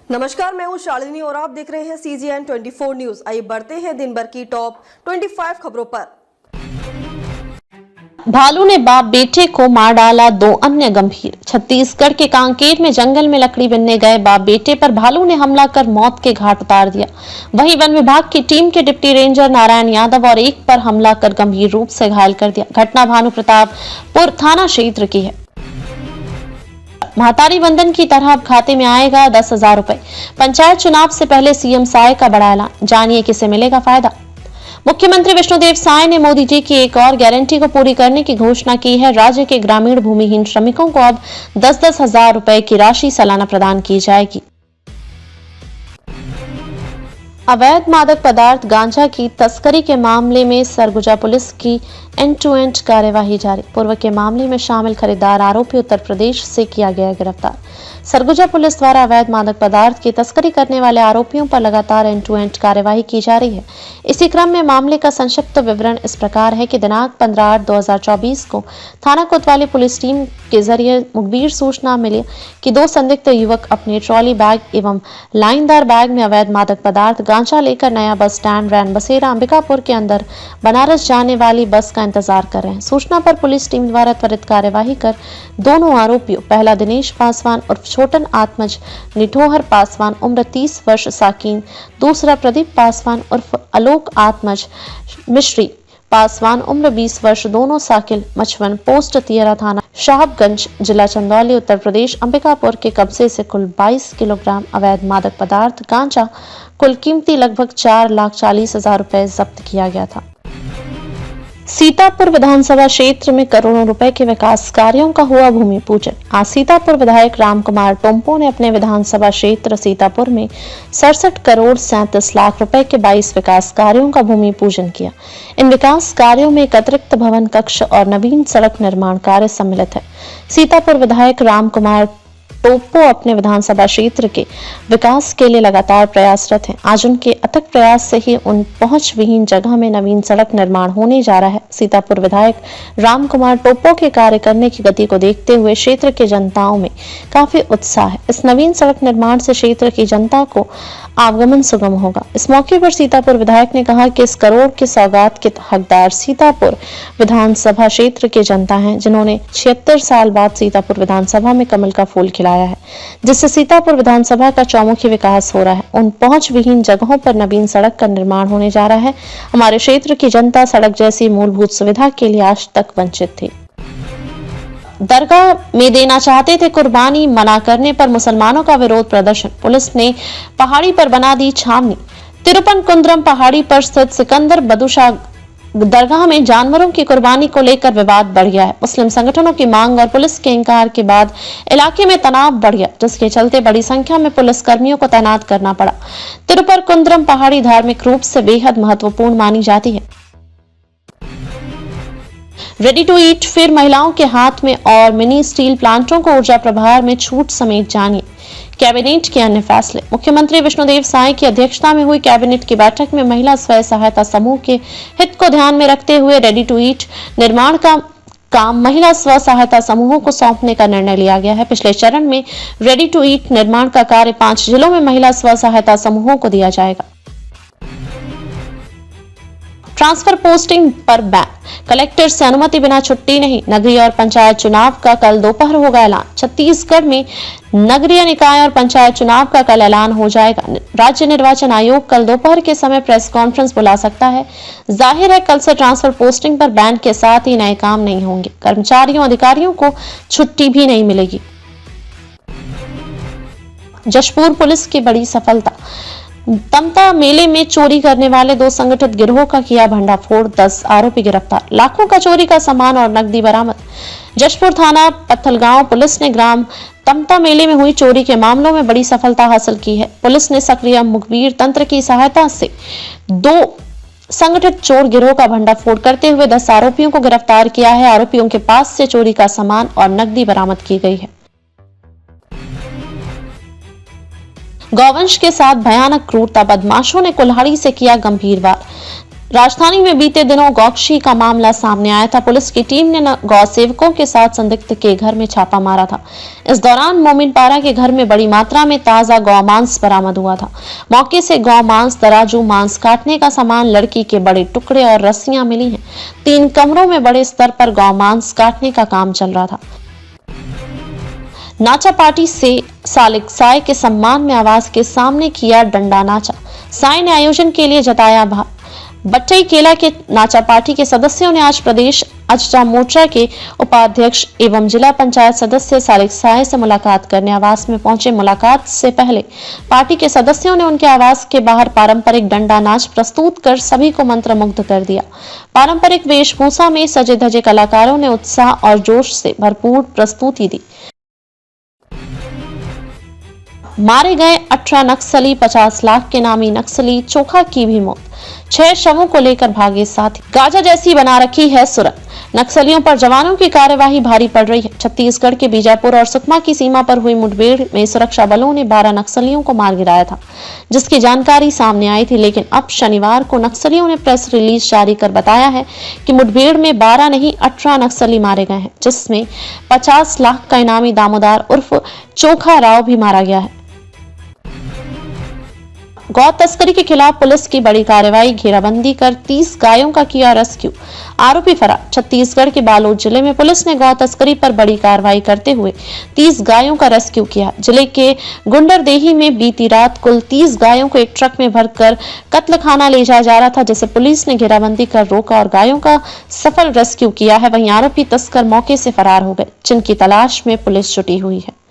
नमस्कार, मैं हूं शालिनी और आप देख रहे हैं CGN 24 न्यूज। आइए बढ़ते हैं दिन भर की टॉप 25 खबरों पर। भालू ने बाप बेटे को मार डाला, 2 अन्य गंभीर। छत्तीसगढ़ के कांकेर में जंगल में लकड़ी बिनने गए बाप बेटे पर भालू ने हमला कर मौत के घाट उतार दिया। वहीं वन विभाग की टीम के डिप्टी रेंजर नारायण यादव और एक पर हमला कर गंभीर रूप से घायल कर दिया। घटना भानु प्रतापपुर थाना क्षेत्र की है। महतारी वंदन की तरह अब खाते में आएगा 10,000 रुपए। पंचायत चुनाव से पहले सीएम साय का बड़ा ऐलान, जानिए किसे मिलेगा फायदा। मुख्यमंत्री विष्णुदेव साय ने मोदी जी की एक और गारंटी को पूरी करने की घोषणा की है। राज्य के ग्रामीण भूमिहीन श्रमिकों को अब 10-10 हजार रुपए की राशि सालाना प्रदान की जाएगी। अवैध मादक पदार्थ गांजा की तस्करी के मामले में सरगुजा पुलिस की एंड-टू-एंड कार्यवाही जारी। पूर्व के मामले में शामिल खरीदार आरोपी उत्तर प्रदेश से किया गया गिरफ्तार। सरगुजा पुलिस द्वारा अवैध मादक पदार्थ की तस्करी करने वाले आरोपियों पर लगातार एंड-टू-एंड कार्यवाही की जा रही है। इसी क्रम में मामले का संक्षिप्त विवरण इस प्रकार है कि दिनांक 15/8/2024 को थाना कोतवाली पुलिस टीम के जरिए मुखबिर सूचना मिली कि 2 संदिग्ध युवक अपने ट्रॉली बैग एवं लाइनदार बैग में अवैध मादक पदार्थ गांजा लेकर नया बस स्टैंड रैन बसेरा अंबिकापुर के अंदर बनारस जाने वाली बस का इंतजार कर रहे हैं। सूचना पर पुलिस टीम द्वारा त्वरित कार्यवाही कर दोनों आरोपियों, पहला दिनेश पासवान उर्फ छोटन आत्मज निठोहर पासवान उम्र 30 वर्ष साकीन, दूसरा प्रदीप पासवान उर्फ आलोक आत्मज मिश्री पासवान उम्र 20 वर्ष, दोनों साकिल मछवन पोस्ट तियरा थाना साहबगंज जिला चंदौली उत्तर प्रदेश अंबिकापुर के कब्जे से कुल 22 किलोग्राम अवैध मादक पदार्थ गांजा कुल कीमती लगभग 4,40,000 रुपए जब्त किया गया था। सीतापुर विधानसभा क्षेत्र में करोड़ों रुपए के विकास कार्यों का हुआ भूमि पूजन। आज सीतापुर विधायक रामकुमार टोम्पो ने अपने विधानसभा क्षेत्र सीतापुर में 67 करोड़ 37 लाख रुपए के 22 विकास कार्यों का भूमि पूजन किया। इन विकास कार्यों में एक अतिरिक्त भवन कक्ष और नवीन सड़क निर्माण कार्य सम्मिलित है। सीतापुर विधायक रामकुमार टोप्पो अपने विधानसभा क्षेत्र के विकास के लिए लगातार प्रयासरत हैं। आज उनके अथक प्रयास से ही उन पहुंच विहीन जगह में नवीन सड़क निर्माण होने जा रहा है। सीतापुर विधायक रामकुमार टोप्पो के कार्य करने की गति को देखते हुए क्षेत्र के जनताओं में काफी उत्साह है। इस नवीन सड़क निर्माण से क्षेत्र की जनता को आवागमन सुगम होगा। इस मौके पर सीतापुर विधायक ने कहा कि इस करोड़ के सौगात के हकदार सीतापुर विधानसभा क्षेत्र के जनता हैं, जिन्होंने 76 साल बाद सीतापुर विधानसभा में कमल का फूल खिलाया है, जिससे सीतापुर विधानसभा का चौमुखी विकास हो रहा है। उन पहुंच विहीन जगहों पर नवीन सड़क का निर्माण होने जा रहा है। हमारे क्षेत्र की जनता सड़क जैसी मूलभूत सुविधा के लिए आज तक वंचित थी। दरगाह में देना चाहते थे कुर्बानी, मना करने पर मुसलमानों का विरोध प्रदर्शन। पुलिस ने पहाड़ी पर बना दी छावनी। तिरुपनकुंद्रम पहाड़ी पर स्थित सिकंदर बदुशाह दरगाह में जानवरों की कुर्बानी को लेकर विवाद बढ़ गया है। मुस्लिम संगठनों की मांग और पुलिस के इंकार के बाद इलाके में तनाव बढ़ गया, जिसके चलते बड़ी संख्या में पुलिस कर्मियों को तैनात करना पड़ा। तिरुपनकुंद्रम पहाड़ी धार्मिक रूप से बेहद महत्वपूर्ण मानी जाती है। रेडी टू ईट फिर महिलाओं के हाथ में और मिनी स्टील प्लांटों को ऊर्जा प्रभार में छूट समेत जानिए कैबिनेट के अन्य फैसले। मुख्यमंत्री विष्णुदेव साय की अध्यक्षता में हुई कैबिनेट की बैठक में महिला स्वयं सहायता समूह के हित को ध्यान में रखते हुए रेडी टू ईट निर्माण का काम महिला स्व सहायता समूहों को सौंपने का निर्णय लिया गया है। पिछले चरण में रेडी टू ईट निर्माण का कार्य 5 जिलों में महिला स्व सहायता समूहों को दिया जाएगा। ट्रांसफर पोस्टिंग पर बैन, कलेक्टर से अनुमति बिना छुट्टी नहीं। नगरीय और पंचायत चुनाव का कल दोपहर होगा ऐलान। छत्तीसगढ़ में नगरीय निकाय और पंचायत चुनाव का कल ऐलान हो जाएगा। राज्य निर्वाचन आयोग कल दोपहर के समय प्रेस कॉन्फ्रेंस बुला सकता है। जाहिर है कल से ट्रांसफर पोस्टिंग पर बैन के साथ ही नए काम नहीं होंगे। कर्मचारियों अधिकारियों को छुट्टी भी नहीं मिलेगी। जशपुर पुलिस की बड़ी सफलता, तमता मेले में चोरी करने वाले 2 संगठित गिरोह का किया भंडाफोड़, 10 आरोपी गिरफ्तार, लाखों का चोरी का सामान और नकदी बरामद। जशपुर थाना पत्थलगांव पुलिस ने ग्राम तमता मेले में हुई चोरी के मामलों में बड़ी सफलता हासिल की है। पुलिस ने सक्रिय मुखबिर तंत्र की सहायता से 2 संगठित चोर गिरोह का भंडाफोड़ करते हुए 10 आरोपियों को गिरफ्तार किया है। आरोपियों के पास से चोरी का सामान और नकदी बरामद की गई है। गौवंश के साथ भयानक क्रूरता, बदमाशों ने कुल्हाड़ी से किया गंभीर वार। राजधानी में बीते दिनों गौकशी का मामला सामने आया था। पुलिस की टीम ने गौ सेवकों के साथ संदिग्ध के घर में छापा मारा था। इस दौरान मोमिनपारा के घर में बड़ी मात्रा में ताजा गौ मांस बरामद हुआ था। मौके से गौ मांस, तराजू, मांस काटने का सामान, लड़की के बड़े टुकड़े और रस्सियां मिली हैं। 3 कमरों में बड़े स्तर पर गौ मांस काटने का काम चल रहा था। नाचा पार्टी से सालिक साय के सम्मान में आवास के सामने किया डंडा नाचा। साय ने आयोजन के लिए जताया बट्टई केला के नाचा पार्टी के सदस्यों ने आज प्रदेश अजटा मोर्चा के उपाध्यक्ष एवं जिला पंचायत सदस्य सालिक साय से मुलाकात करने आवास में पहुंचे। मुलाकात से पहले पार्टी के सदस्यों ने उनके आवास के बाहर पारंपरिक डंडा नाच प्रस्तुत कर सभी को मंत्रमुग्ध कर दिया। पारंपरिक वेशभूषा में सजे धजे कलाकारों ने उत्साह और जोश से भरपूर प्रस्तुति दी। मारे गए 18 नक्सली, 50 लाख के नामी नक्सली चोखा की भी मौत। 6 शवों को लेकर भागे साथी। गाजा जैसी बना रखी है सूरत। नक्सलियों पर जवानों की कार्यवाही भारी पड़ रही है। छत्तीसगढ़ के बीजापुर और सुकमा की सीमा पर हुई मुठभेड़ में सुरक्षा बलों ने 12 नक्सलियों को मार गिराया था, जिसकी जानकारी सामने आई थी। लेकिन अब शनिवार को नक्सलियों ने प्रेस रिलीज जारी कर बताया है कि मुठभेड़ में 12 नहीं 18 नक्सली मारे गए हैं, जिसमें 50 लाख का इनामी दामोदर उर्फ चोखा राव भी मारा गया है। गौ तस्करी के खिलाफ पुलिस की बड़ी कार्रवाई। घेराबंदी कर 30 गायों का किया रेस्क्यू। आरोपी फरार। छत्तीसगढ़ के बालोद जिले में पुलिस ने गौ तस्करी पर बड़ी कार्रवाई करते हुए 30 गायों का रेस्क्यू किया। जिले के गुंडरदेही में बीती रात कुल 30 गायों को एक ट्रक में भरकर कत्लखाना ले जाया जा रहा था, जिसे पुलिस ने घेराबंदी कर रोका और गायों का सफल रेस्क्यू किया है। वहीं आरोपी तस्कर मौके से फरार हो गए, जिनकी तलाश में पुलिस जुटी हुई है।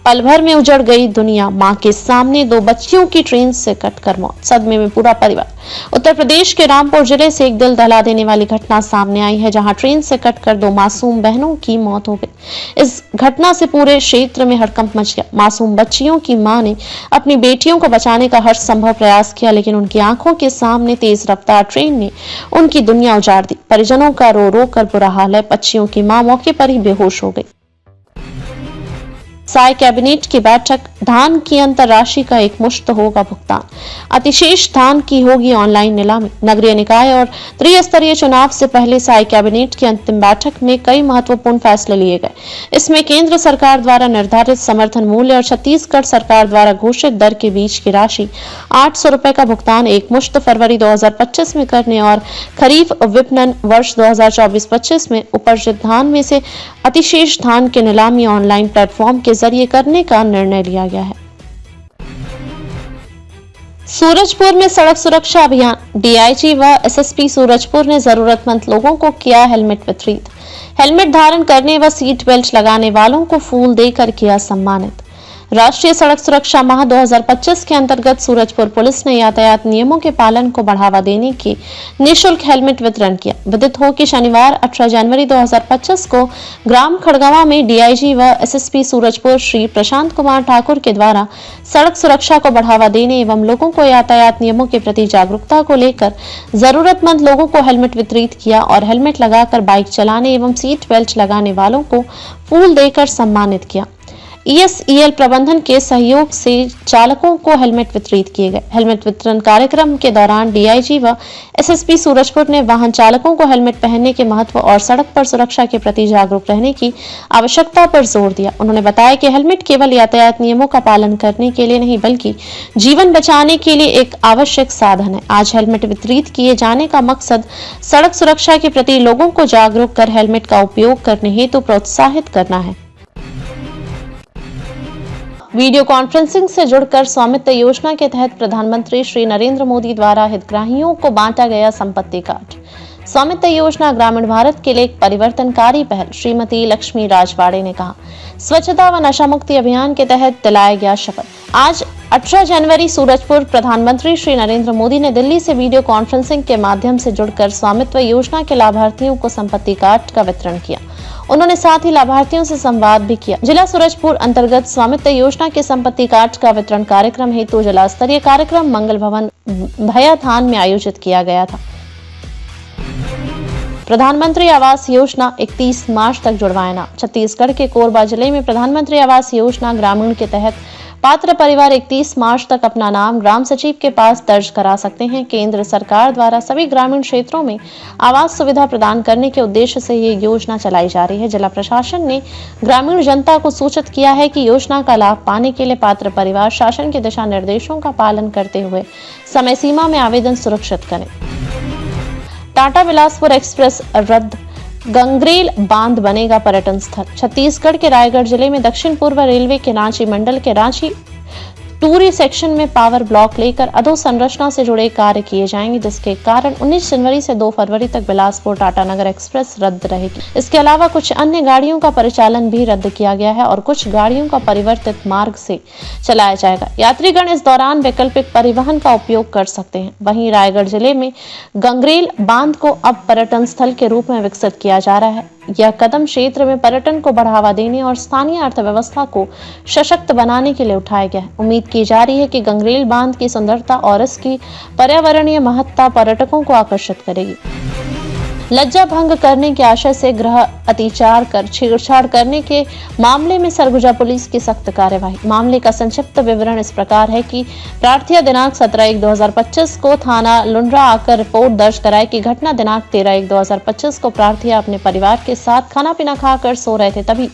पल भर में उजड़ गई दुनिया। मां के सामने 2 बच्चियों की ट्रेन से कटकर मौत। सदमे में पूरा परिवार। उत्तर प्रदेश के रामपुर जिले से एक दिल दहला देने वाली घटना सामने आई है, जहां ट्रेन से कटकर 2 मासूम बहनों की मौत हो गई। इस घटना से पूरे क्षेत्र में हड़कंप मच गया। मासूम बच्चियों की मां ने अपनी बेटियों को बचाने का हर संभव प्रयास किया, लेकिन उनकी आंखों के सामने तेज रफ्तार ट्रेन ने उनकी दुनिया उजाड़ दी। परिजनों का रो रो कर बुरा हाल है। बच्चियों की मां मौके पर ही बेहोश हो गई। साय कैबिनेट की बैठक। धान की अंतरराशि का एकमुश्त होगा भुगतान। अतिशेष धान की होगी ऑनलाइन नीलामी। नगरीय निकाय और त्रिस्तरीय चुनाव से पहले साय कैबिनेट की अंतिम बैठक में कई महत्वपूर्ण फैसले लिए गए। इसमें केंद्र सरकार द्वारा निर्धारित समर्थन मूल्य और छत्तीसगढ़ सरकार द्वारा घोषित दर के बीच की राशि 800 रुपए का भुगतान एकमुश्त फरवरी 2025 में करने और खरीफ विपणन वर्ष 2024-25 में उपार्जित धान में से अतिशेष धान की नीलामी ऑनलाइन प्लेटफॉर्म के जरिए करने का निर्णय लिया गया है। सूरजपुर में सड़क सुरक्षा अभियान। डीआईजी व एसएसपी सूरजपुर ने जरूरतमंद लोगों को किया हेलमेट वितरित। हेलमेट धारण करने व सीट बेल्ट लगाने वालों को फूल देकर किया सम्मानित। राष्ट्रीय सड़क सुरक्षा माह 2025 के अंतर्गत सूरजपुर पुलिस ने यातायात नियमों के पालन को बढ़ावा देने के निःशुल्क हेलमेट वितरण किया। विदित हो कि शनिवार 18 जनवरी 2025 को ग्राम खड़गवां में डीआईजी व एसएसपी सूरजपुर श्री प्रशांत कुमार ठाकुर के द्वारा सड़क सुरक्षा को बढ़ावा देने एवं लोगों को यातायात नियमों के प्रति जागरूकता को लेकर जरूरतमंद लोगों को हेलमेट वितरित किया और हेलमेट लगाकर बाइक चलाने एवं सीट बेल्ट लगाने वालों को फूल देकर सम्मानित किया। ईएसईएल प्रबंधन के सहयोग से चालकों को हेलमेट वितरित किए गए। हेलमेट वितरण कार्यक्रम के दौरान डीआईजी व एसएसपी सूरजपुर ने वाहन चालकों को हेलमेट पहनने के महत्व और सड़क पर सुरक्षा के प्रति जागरूक रहने की आवश्यकता पर जोर दिया। उन्होंने बताया कि हेलमेट केवल यातायात नियमों का पालन करने के लिए नहीं, बल्कि जीवन बचाने के लिए एक आवश्यक साधन है। आज हेलमेट वितरित किए जाने का मकसद सड़क सुरक्षा के प्रति लोगों को जागरूक कर हेलमेट का उपयोग करने हेतु प्रोत्साहित करना है। वीडियो कॉन्फ्रेंसिंग से जुड़कर स्वामित्व योजना के तहत प्रधानमंत्री श्री नरेंद्र मोदी द्वारा हितग्राहियों को बांटा गया संपत्ति कार्ड। स्वामित्व योजना ग्रामीण भारत के लिए एक परिवर्तनकारी पहल, श्रीमती लक्ष्मी राजवाड़े ने कहा। स्वच्छता व नशा मुक्ति अभियान के तहत दिलाया गया शपथ। आज 18 जनवरी सूरजपुर प्रधानमंत्री श्री नरेंद्र मोदी ने दिल्ली से वीडियो कॉन्फ्रेंसिंग के माध्यम से जुड़कर स्वामित्व योजना के लाभार्थियों को संपत्ति कार्ड का वितरण किया। उन्होंने साथ ही लाभार्थियों से संवाद भी किया। जिला सूरजपुर अंतर्गत स्वामित्व योजना के संपत्ति कार्ड का वितरण कार्यक्रम हेतु जिला स्तरीय कार्यक्रम मंगल भवन भैयाथान में आयोजित किया गया था। प्रधानमंत्री आवास योजना 31 मार्च तक जुड़वाना। छत्तीसगढ़ के कोरबा जिले में प्रधानमंत्री आवास योजना ग्रामीण के तहत पात्र परिवार 31 मार्च तक अपना नाम ग्राम सचिव के पास दर्ज करा सकते हैं। केंद्र सरकार द्वारा सभी ग्रामीण क्षेत्रों में आवास सुविधा प्रदान करने के उद्देश्य से ये योजना चलाई जा रही है। जिला प्रशासन ने ग्रामीण जनता को सूचित किया है कि योजना का लाभ पाने के लिए पात्र परिवार शासन के दिशा निर्देशों का पालन करते हुए समय सीमा में आवेदन सुरक्षित करें। टाटा बिलासपुर एक्सप्रेस रद्द, गंगरेल बांध बनेगा पर्यटन स्थल। छत्तीसगढ़ के रायगढ़ जिले में दक्षिण पूर्व रेलवे के रांची मंडल के रांची टूरी सेक्शन में पावर ब्लॉक लेकर अधोसंरचना से जुड़े कार्य किए जाएंगे, जिसके कारण 19 जनवरी से 2 फरवरी तक बिलासपुर टाटानगर एक्सप्रेस रद्द रहेगी। इसके अलावा कुछ अन्य गाड़ियों का परिचालन भी रद्द किया गया है और कुछ गाड़ियों का परिवर्तित मार्ग से चलाया जाएगा। यात्रीगण इस दौरान वैकल्पिक परिवहन का उपयोग कर सकते हैं। वहीं रायगढ़ जिले में गंगरेल बांध को अब पर्यटन स्थल के रूप में विकसित किया जा रहा है। यह कदम क्षेत्र में पर्यटन को बढ़ावा देने और स्थानीय अर्थव्यवस्था को सशक्त बनाने के लिए उठाया गया है। उम्मीद की जा रही है कि गंगरेल बांध की सुंदरता और इसकी पर्यावरणीय महत्ता पर्यटकों को आकर्षित करेगी। लज्जा भंग करने के आशय से गृह अतिचार कर छेड़छाड़ करने के मामले में सरगुजा पुलिस की सख्त कार्यवाही। मामले का संक्षिप्त विवरण इस प्रकार है कि प्रार्थी दिनांक 17/1/2025 को थाना लुंड्रा आकर रिपोर्ट दर्ज कराई कि घटना दिनांक 13/1/2025 को प्रार्थी अपने परिवार के साथ खाना पीना खाकर सो रहे थे। तभी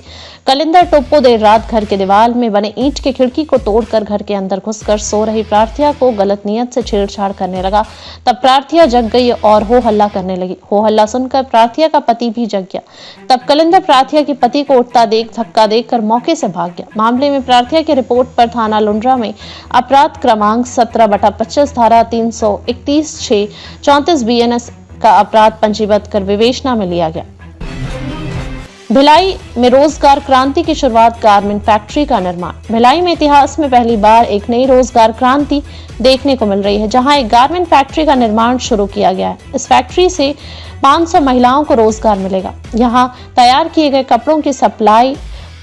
कलिंदर टोप्पो देर रात घर के दीवार में बने ईंट की खिड़की को तोड़कर घर के अंदर घुसकर सो रही प्रार्थिया को गलत नियत से छेड़छाड़ करने लगा। तब प्रार्थिया जग गई और हो हल्ला करने लगी। हो हल्ला सुनकर प्रार्थिया का पति भी जग गया। तब कलिंदर प्रार्थिया के पति को उठता देख धक्का देकर मौके से भाग गया। मामले में प्रार्थिया की रिपोर्ट पर थाना लुंड्रा में अपराध क्रमांक 17/25 धारा 331(6) 34 BNS का अपराध पंजीबद्ध कर विवेचना में लिया गया। भिलाई में रोजगार क्रांति की शुरुआत, गारमेंट फैक्ट्री का निर्माण। भिलाई में इतिहास में पहली बार एक नई रोजगार क्रांति देखने को मिल रही है, जहां एक गारमेंट फैक्ट्री का निर्माण शुरू किया गया है। इस फैक्ट्री से 500 महिलाओं को रोजगार मिलेगा। यहां तैयार किए गए कपड़ों की सप्लाई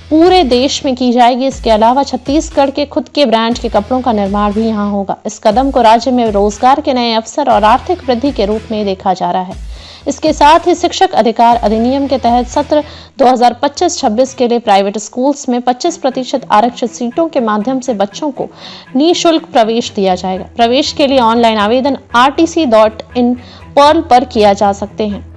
पूरे देश में की जाएगी। इसके अलावा छत्तीसगढ़ के खुद के ब्रांड के कपड़ों का निर्माण भी यहां होगा। इस कदम को राज्य में रोजगार के नए अवसर और आर्थिक वृद्धि के रूप में देखा जा रहा है। इसके साथ ही शिक्षक अधिकार अधिनियम के तहत सत्र 2025-26 के लिए प्राइवेट स्कूल्स में 25% आरक्षित सीटों के माध्यम से बच्चों को निःशुल्क प्रवेश दिया जाएगा। प्रवेश के लिए ऑनलाइन आवेदन rtc.in पर्ल पर किया जा सकते हैं।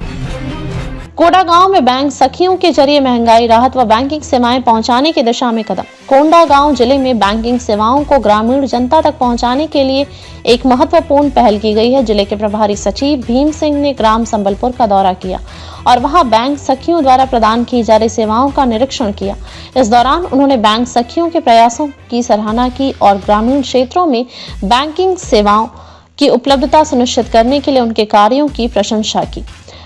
कोंडागांव में बैंक सखियों के जरिए महंगाई राहत व बैंकिंग सेवाएं पहुंचाने की दिशा में कदम। कोंडागांव जिले में बैंकिंग सेवाओं को ग्रामीण जनता तक पहुंचाने के लिए एक महत्वपूर्ण पहल की गई है। जिले के प्रभारी सचिव भीम सिंह ने ग्राम संबलपुर का दौरा किया और वहां बैंक सखियों द्वारा प्रदान की जा रही सेवाओं का निरीक्षण किया। इस दौरान उन्होंने बैंक सखियों के प्रयासों की सराहना की और ग्रामीण क्षेत्रों में बैंकिंग सेवाओं की उपलब्धता सुनिश्चित करने के लिए उनके कार्यों की प्रशंसा की।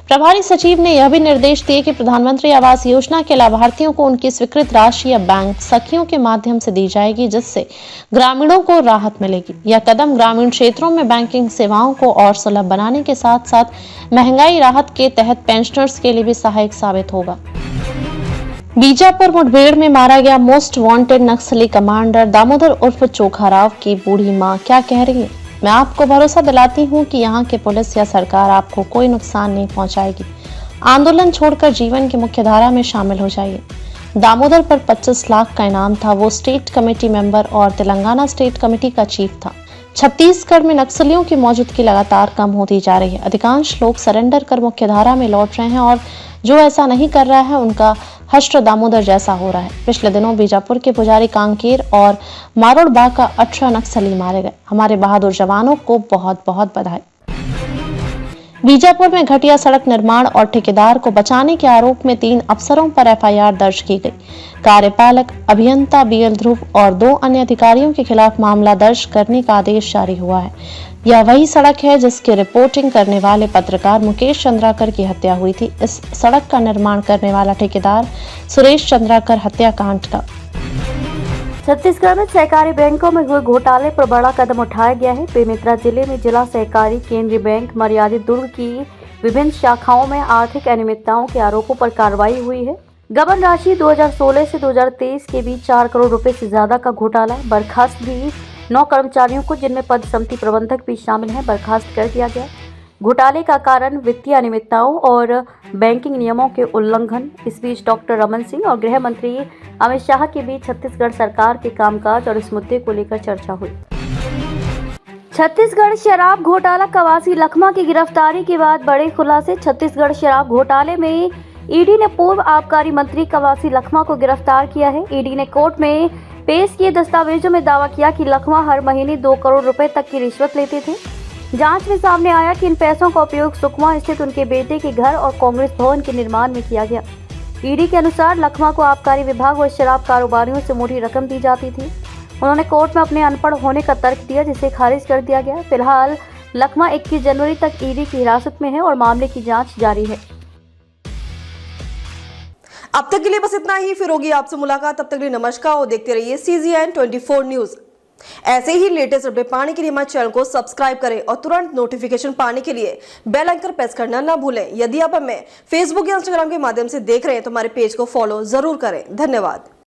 प्रभारी सचिव ने यह भी निर्देश दिए कि प्रधानमंत्री आवास योजना के लाभार्थियों को उनकी स्वीकृत राशि या बैंक सखियों के माध्यम से दी जाएगी, जिससे ग्रामीणों को राहत मिलेगी। यह कदम ग्रामीण क्षेत्रों में बैंकिंग सेवाओं को और सुलभ बनाने के साथ साथ महंगाई राहत के तहत पेंशनर्स के लिए भी सहायक साबित होगा। बीजापुर मुठभेड़ में मारा गया मोस्ट वांटेड नक्सली कमांडर दामोदर उर्फ चोखा राव की बूढ़ी मां क्या कह रही है। मैं आपको भरोसा दिलाती हूं कि यहाँ के पुलिस या सरकार आपको कोई नुकसान नहीं पहुंचाएगी। आंदोलन छोड़कर जीवन की मुख्य धारा में शामिल हो जाइए। दामोदर पर 25 लाख का इनाम था। वो स्टेट कमेटी मेंबर और तेलंगाना स्टेट कमेटी का चीफ था। छत्तीसगढ़ में नक्सलियों की मौजूदगी लगातार कम होती जा रही है। अधिकांश लोग सरेंडर कर मुख्य धारा में लौट रहे हैं और जो ऐसा नहीं कर रहा है उनका हश्र दामोदर जैसा हो रहा है। पिछले दिनों बीजापुर के पुजारी कांकेर और मारोड़बाग का 18 नक्सली मारे गए। हमारे बहादुर जवानों को बहुत बहुत बधाई। बीजापुर में घटिया सड़क निर्माण और ठेकेदार को बचाने के आरोप में 3 अफसरों पर एफआईआर दर्ज की गई। कार्यपालक अभियंता बीएल ध्रुव और 2 अन्य अधिकारियों के खिलाफ मामला दर्ज करने का आदेश जारी हुआ है। यह वही सड़क है जिसकी रिपोर्टिंग करने वाले पत्रकार मुकेश चंद्राकर की हत्या हुई थी। इस सड़क का निर्माण करने वाला ठेकेदार सुरेश चंद्राकर हत्याकांड का। छत्तीसगढ़ में सहकारी बैंकों में हुए घोटाले पर बड़ा कदम उठाया गया है। बेमेतरा जिले में जिला सहकारी केंद्रीय बैंक मर्यादित दुर्ग की विभिन्न शाखाओं में आर्थिक अनियमितताओं के आरोपों पर कार्रवाई हुई है। गबन राशि 2016 से 2023 के बीच 4 करोड़ रुपए से ज्यादा का घोटाला। बर्खास्त भी 9 कर्मचारियों को, जिनमें पद समिति प्रबंधक भी शामिल हैं, बर्खास्त कर दिया गया। घोटाले का कारण वित्तीय अनियमितताओं और बैंकिंग नियमों के उल्लंघन। इस बीच डॉक्टर रमन सिंह और गृह मंत्री अमित शाह के बीच छत्तीसगढ़ सरकार के कामकाज और इस मुद्दे को लेकर चर्चा हुई। छत्तीसगढ़ शराब घोटाला कवासी लखमा की गिरफ्तारी के बाद बड़े खुलासे। छत्तीसगढ़ शराब घोटाले में ईडी ने पूर्व आबकारी मंत्री कवासी लखमा को गिरफ्तार किया है। ईडी ने कोर्ट में पेश किए दस्तावेजों में दावा किया कि लखमा हर महीने 2 करोड़ रुपए तक की रिश्वत लेते थे। जांच में सामने आया कि इन पैसों का उपयोग सुकमा स्थित उनके बेटे के घर और कांग्रेस भवन के निर्माण में किया गया। ईडी के अनुसार लखमा को आबकारी विभाग और शराब कारोबारियों से मोटी रकम दी जाती थी। उन्होंने कोर्ट में अपने अनपढ़ होने का तर्क दिया, जिसे खारिज कर दिया गया। फिलहाल लखमा 21 जनवरी तक ईडी की हिरासत में है और मामले की जांच जारी है। अब तक के लिए बस इतना ही, फिर होगी आपसे मुलाकात। तब तक के लिए नमस्कार और देखते रहिए CGN 24 न्यूज। ऐसे ही लेटेस्ट अपडेट पाने के लिए हमारे चैनल को सब्सक्राइब करें और तुरंत नोटिफिकेशन पाने के लिए बेल आइकन प्रेस करना ना भूलें। यदि आप हमें फेसबुक या इंस्टाग्राम के माध्यम से देख रहे हैं तो हमारे पेज को फॉलो जरूर करें। धन्यवाद।